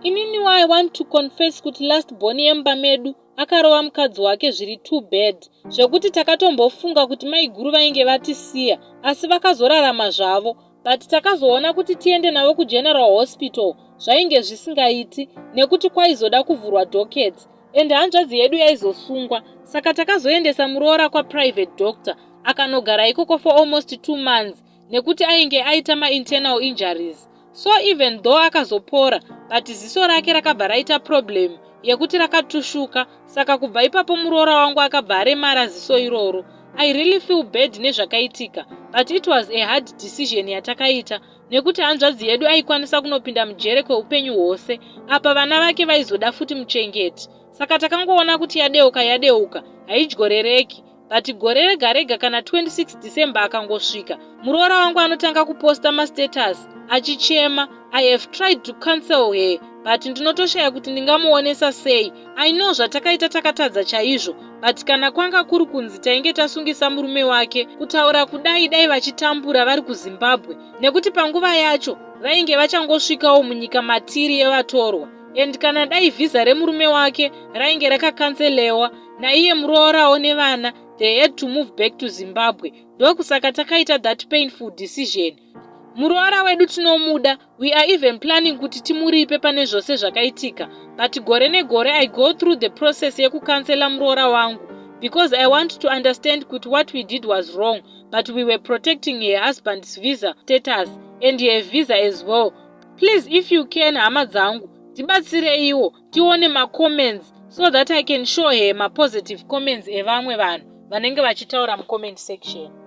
Inini I want to confess kuti last born yemba medu akarova mukadzi wake zviri too bad, zvekuti takatombofunga kuti maiguru vainge vatisiya, asi vakazorarama zvavo, but takazoona kuti tiende navo kuGeneral Hospital zvainge zvisingaiti nekuti kwaizoda kuvhurwa dockets, ende hanzvadzi yedu yaizosungwa, saka takazoendesa muroora kwaprivate doctor akanogara ikoko for almost 2 months nekuti ainge aita internal injuries. So even though akazopora, but ziso rake rakabva raita problem yekuti rakatushuka, saka kubva ipapo muroora wangu akabva aremara ziso iroro. I really feel bad nezvakaitika, but it was a hard decision yatakaita nekuti hanzvadzi yedu aikwanisa kunopinda mujere kweupenyu hwose, apa vana vake vaizoda futi muchengeti. Saka takangoona kuti yadeuka haidyorereki. But gore rega rega kana 26 December akangosvika, muroora wangu anotanga kuposta mastatus achichema, I have tried to cancel her, but ndinotoshaya kuti ndingamuonesa sei. I know zvatakaita takatadza chaizvo, but kana kwanga kuri kunzi tainge tasungisa murume wake kutaura kudai dai vachitambura vari kuZimbabwe, nekuti panguva yacho vainge vachangosvikawo munyika matiri yevatorwa, and kana dai visa remurume wake rainge rakakanselewa naiye muroorao nevana, they had to move back to Zimbabwe. Ndokusaka takaita that painful decision. Muroora wedu tinomuda, we are even planning kuti timuripe pane zvose zvakaitika, but gore negore I go through the process yekukansela muroora wangu because I want to understand kuti what we did was wrong, but we were protecting her husband's visa status and her visa as well. Please, if you can, hama dzangu, tibatsireiwo tione ma-comments so that I can show her ma-positive comments evamwe vanhu vanenge vachitaura mu-comment section.